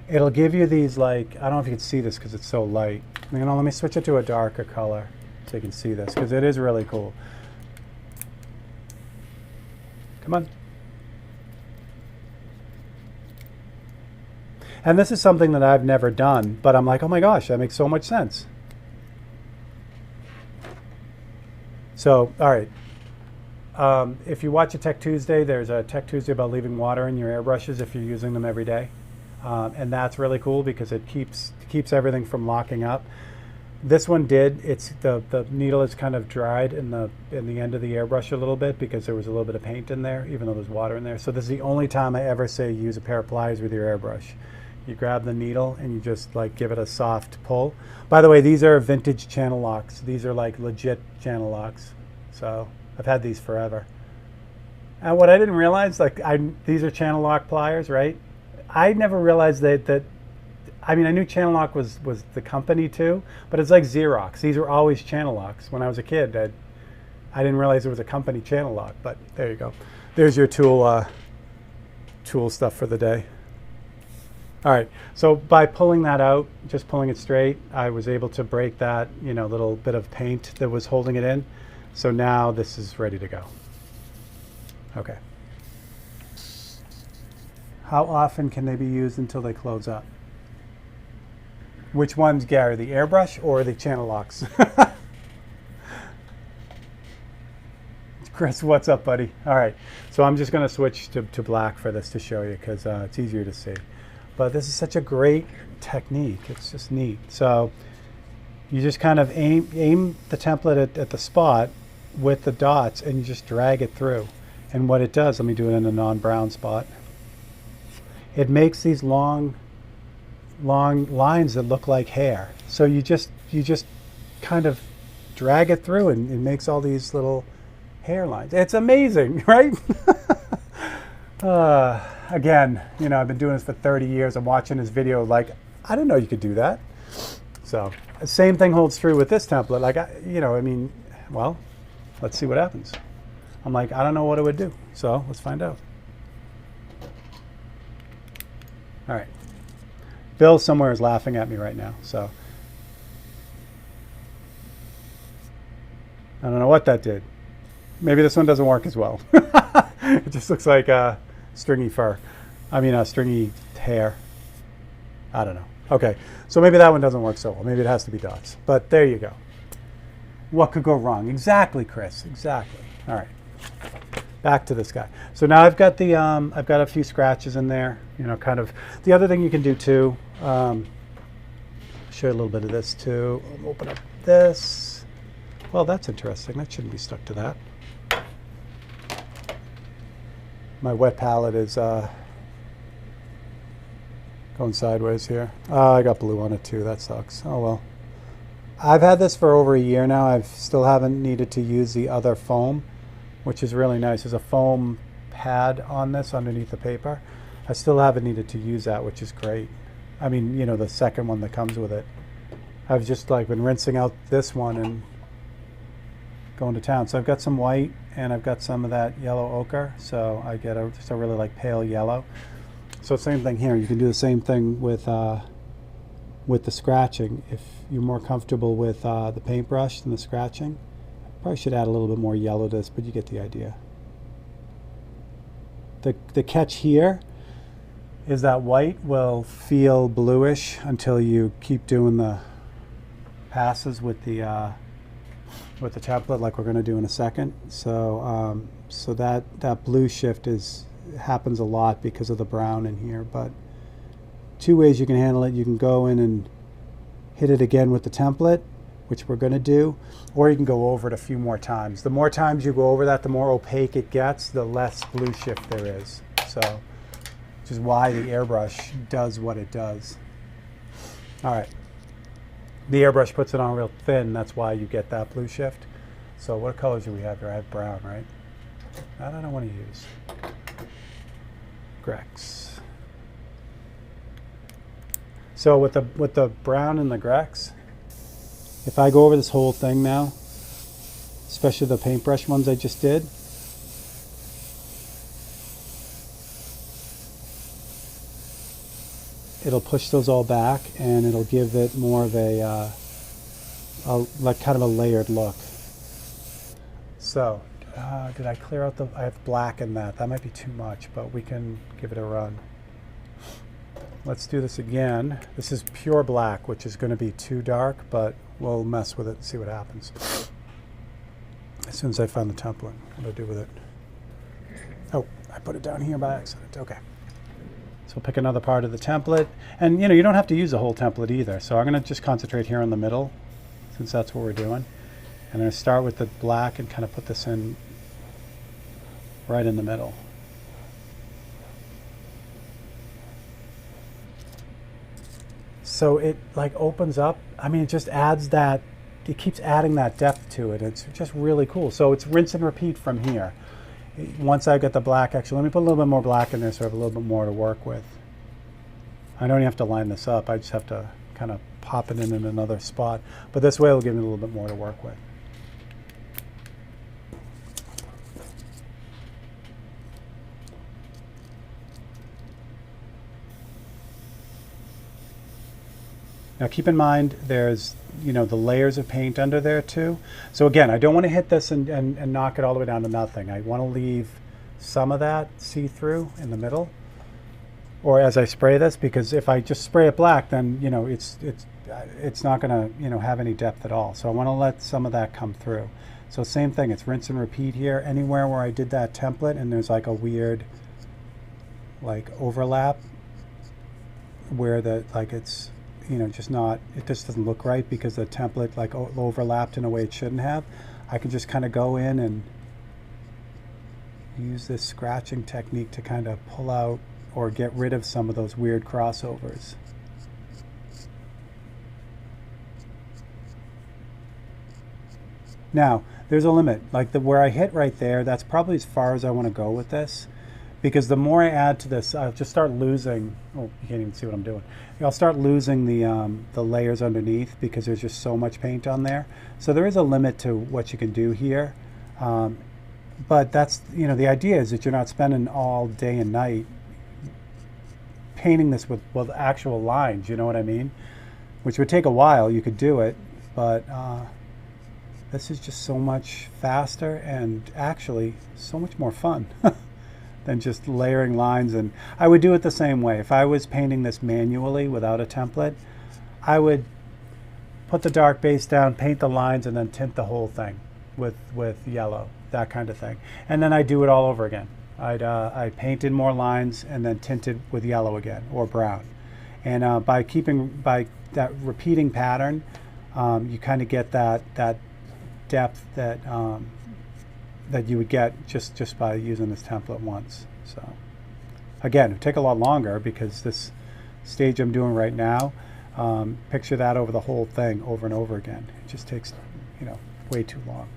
S1: It'll give you these, like, I don't know if you can see this because it's so light. You know, let me switch it to a darker color so you can see this because it is really cool. Come on. And this is something that I've never done, but I'm like, oh my gosh, that makes so much sense. So, all right. If you watch a Tech Tuesday, there's a Tech Tuesday about leaving water in your airbrushes if you're using them every day. And that's really cool because it keeps everything from locking up. This one did. It's the needle is kind of dried in the end of the airbrush a little bit because there was a little bit of paint in there, even though there's water in there. So this is the only time I ever say use a pair of pliers with your airbrush. You grab the needle and you just like give it a soft pull. By the way, these are vintage channel locks. These are like legit channel locks. So I've had these forever. And what I didn't realize, these are channel lock pliers, right? I never realized that I mean, I knew Channel Lock was the company too, but it's like Xerox. These were always Channel Locks. When I was a kid, I didn't realize it was a company Channel Lock, but there you go. There's your tool stuff for the day. All right, so by pulling that out, just pulling it straight, I was able to break that, little bit of paint that was holding it in. So now this is ready to go. Okay. How often can they be used until they close up? Which ones, Gary, the airbrush or the channel locks? Chris, what's up, buddy? All right, so I'm just going to switch to black for this to show you because it's easier to see. But this is such a great technique. It's just neat. So you just kind of aim the template at the spot with the dots and you just drag it through. And what it does, let me do it in a non-brown spot. It makes these long lines that look like hair. So you just kind of drag it through and it makes all these little hair lines. It's amazing, right? Again, I've been doing this for 30 years. I'm watching this video like, I didn't know you could do that. So same thing holds true with this template. Like, well, let's see what happens. I'm like, I don't know what it would do. So let's find out. All right. Bill somewhere is laughing at me right now, so I don't know what that did. Maybe this one doesn't work as well. It just looks like stringy fur. Stringy hair. I don't know. Okay, so maybe that one doesn't work so well. Maybe it has to be dots. But there you go. What could go wrong? Exactly, Chris. Exactly. All right. Back to this guy. So now I've got I've got a few scratches in there. Kind of. The other thing you can do too. Show you a little bit of this too. Open up this. Well, that's interesting. That shouldn't be stuck to that. My wet palette is going sideways here. I got blue on it too. That sucks. Oh well. I've had this for over a year now. I still haven't needed to use the other foam, which is really nice. There's a foam pad on this underneath the paper. I still haven't needed to use that, which is great. The second one that comes with it. I've just been rinsing out this one and going to town. So I've got some white and I've got some of that yellow ochre. So I get just a really pale yellow. So same thing here. You can do the same thing with the scratching. If you're more comfortable with the paintbrush than the scratching, probably should add a little bit more yellow to this, but you get the idea. The catch here is that white will feel bluish until you keep doing the passes with the template, like we're going to do in a second. So so that blue shift happens a lot because of the brown in here. But two ways you can handle it. You can go in and hit it again with the template, which we're going to do, or you can go over it a few more times. The more times you go over that, the more opaque it gets, the less blue shift there is. So, which is why the airbrush does what it does. All right. The airbrush puts it on real thin. That's why you get that blue shift. So what colors do we have here? I have brown, right? That I don't want to use. Grex. So with the brown and the Grex, if I go over this whole thing now, especially the paintbrush ones I just did, it'll push those all back and it'll give it more of a like kind of a layered look. So did I clear out I have black in that. That might be too much, but we can give it a run. Let's do this again. This is pure black, which is going to be too dark, but we'll mess with it and see what happens. as soon as I find the template. What do I do with it? Oh, I put it down here by accident. Okay. So we'll pick another part of the template. And you don't have to use the whole template either. So I'm going to just concentrate here in the middle, since that's what we're doing. I'm going to start with the black and kind of put this in right in the middle. So it like opens up. I mean, it just adds that, it keeps adding that depth to it. It's just really cool. So it's rinse and repeat from here. Once I get the black, actually, let me put a little bit more black in there so I have a little bit more to work with. I don't even have to line this up. I just have to kind of pop it in another spot. But this way it'll give me a little bit more to work with. Now keep in mind there's the layers of paint under there too. So again, I don't want to hit this and knock it all the way down to nothing. I want to leave some of that see-through in the middle, or as I spray this, because if I just spray it black, then it's not going to have any depth at all. So I want to let some of that come through. So same thing, it's rinse and repeat here. Anywhere where I did that template and there's like a weird like overlap where it's just not, it just doesn't look right because the template like overlapped in a way it shouldn't have. I can just kind of go in and use this scratching technique to kind of pull out or get rid of some of those weird crossovers. Now, there's a limit. Like where I hit right there, that's probably as far as I want to go with this. Because the more I add to this, I'll just start losing, oh, you can't even see what I'm doing. I'll start losing the layers underneath because there's just so much paint on there. So there is a limit to what you can do here. But that's, the idea is that you're not spending all day and night painting this with actual lines, you know what I mean? Which would take a while, you could do it, but this is just so much faster and actually so much more fun. Than just layering lines. And I would do it the same way. If I was painting this manually without a template, I would put the dark base down, paint the lines, and then tint the whole thing with yellow, that kind of thing. And then I do it all over again. I painted more lines and then tinted with yellow again or brown. And by that repeating pattern, you kind of get that depth that you would get just by using this template once. So again, it would take a lot longer because this stage I'm doing right now, picture that over the whole thing over and over again. It just takes way too long.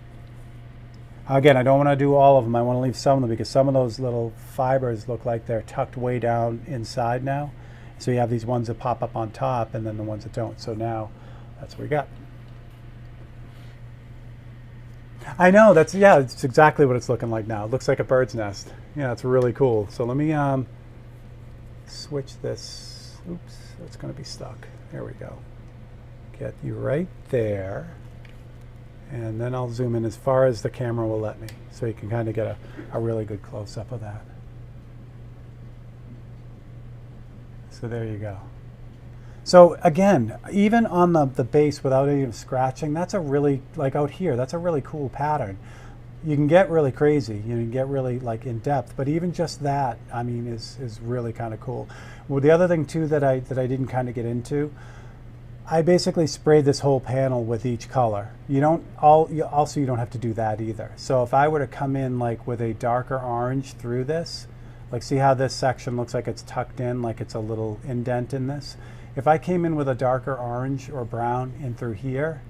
S1: Again, I don't want to do all of them. I want to leave some of them because some of those little fibers look like they're tucked way down inside now. So you have these ones that pop up on top and then the ones that don't. So now that's what we got. I know, it's exactly what it's looking like now. It looks like a bird's nest. Yeah, it's really cool. So let me switch this. Oops, it's going to be stuck. There we go. Get you right there. And then I'll zoom in as far as the camera will let me, so you can kind of get a really good close-up of that. So there you go. So again, even on the base without even scratching, that's a really, like out here, that's a really cool pattern. You can get really crazy, you can get really like in depth, but even just that, I mean, is really kind of cool. Well, the other thing too that I didn't kind of get into, I basically sprayed this whole panel with each color. You don't have to do that either. So if I were to come in like with a darker orange through this, like see how this section looks like it's tucked in, like it's a little indent in this. If I came in with a darker orange or brown in through here,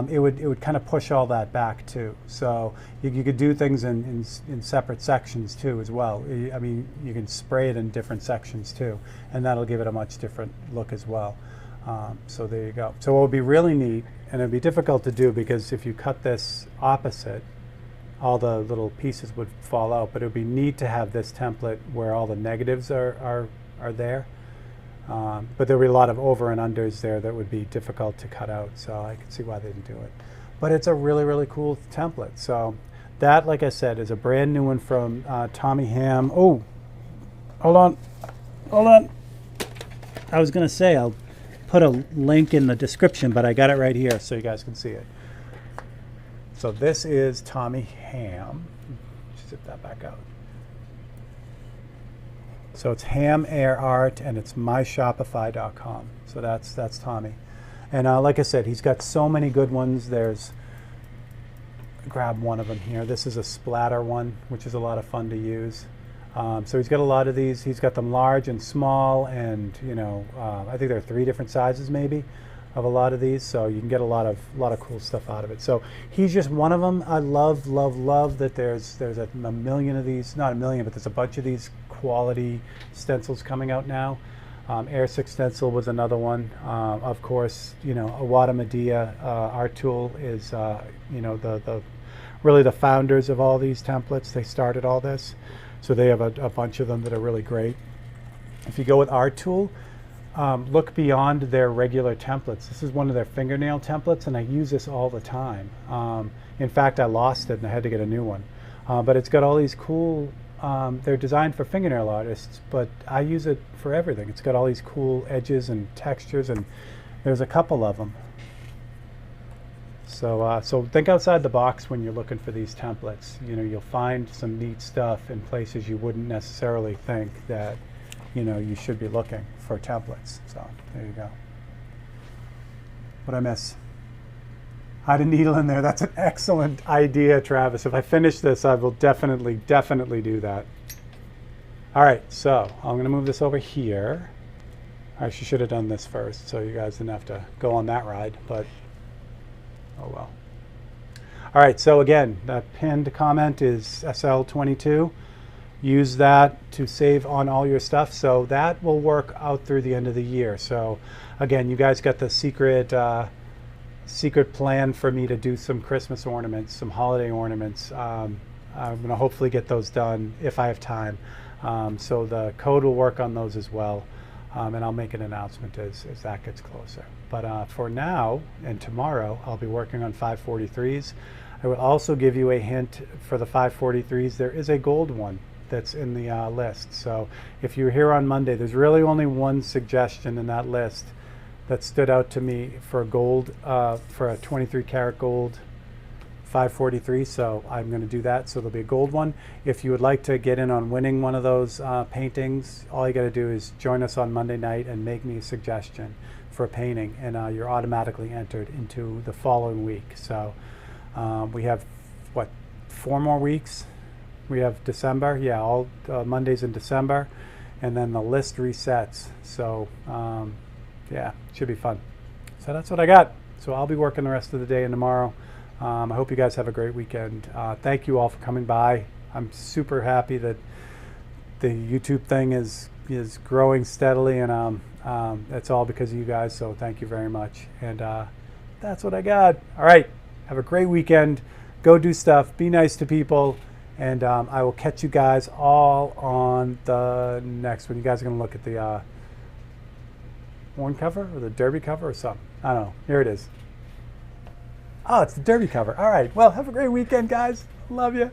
S1: it would kind of push all that back too. So you could do things in separate sections too as well. I mean, you can spray it in different sections too, and that'll give it a much different look as well. So there you go. So what would be really neat, and it'd be difficult to do because if you cut this opposite, all the little pieces would fall out, but it would be neat to have this template where all the negatives are there. But there would be a lot of over and unders there that would be difficult to cut out, so I can see why they didn't do it. But it's a really, really cool template. So that, like I said, is a brand new one from Tommy Hamm. Oh, hold on. I was going to say I'll put a link in the description, but I got it right here so you guys can see it. So this is Tommy Hamm. Zip that back out. So it's Hamm Air Art, and it's myshopify.com. So that's Tommy. And like I said, he's got so many good ones. Grab one of them here. This is a splatter one, which is a lot of fun to use. So he's got a lot of these. He's got them large and small, and I think there are 3 different sizes maybe of a lot of these. So you can get a lot of cool stuff out of it. So he's just one of them. I love that there's a million of these, not a million, but there's a bunch of these quality stencils coming out now. Air 6 stencil was another one. Of course, Awada Medea art tool is really the founders of all these templates. They started all this. So they have a bunch of them that are really great. If you go with Art Tool, look beyond their regular templates. This is one of their fingernail templates, and I use this all the time. In fact, I lost it and I had to get a new one. But it's got all these cool, they're designed for fingernail artists, but I use it for everything. It's got all these cool edges and textures, and there's a couple of them. So think outside the box when you're looking for these templates. You'll find some neat stuff in places you wouldn't necessarily think that you should be looking for templates. So there you go. What'd I miss? Hide a needle in there. That's an excellent idea, Travis. If I finish this, I will definitely do that. All right, so I'm going to move this over here. I actually should have done this first, so you guys didn't have to go on that ride, but oh well. All right, so again, that pinned comment is SL22. Use that to save on all your stuff. So that will work out through the end of the year. So again, you guys got the secret plan for me to do some Christmas ornaments, some holiday ornaments. I'm going to hopefully get those done if I have time. So the code will work on those as well. And I'll make an announcement as that gets closer. But for now and tomorrow, I'll be working on 543s. I will also give you a hint for the 543s. There is a gold one that's in the list. So if you're here on Monday, there's really only one suggestion in that list that stood out to me for gold, for a 23 karat gold 543. So I'm going to do that. So there'll be a gold one. If you would like to get in on winning one of those paintings, all you got to do is join us on Monday night and make me a suggestion for a painting, and you're automatically entered into the following week. So we have, what, 4 more weeks? We have December, yeah, all Mondays in December, and then the list resets. So yeah, it should be fun. So that's what I got. So I'll be working the rest of the day and tomorrow. I hope you guys have a great weekend. Thank you all for coming by. I'm super happy that the YouTube thing is growing steadily, and it's all because of you guys. So thank you very much. And that's what I got. All right, have a great weekend. Go do stuff. Be nice to people. And I will catch you guys all on the next one. You guys are going to look at the horn cover or the derby cover or something. I don't know. Here it is. Oh, it's the derby cover. All right. Well, have a great weekend, guys. Love you.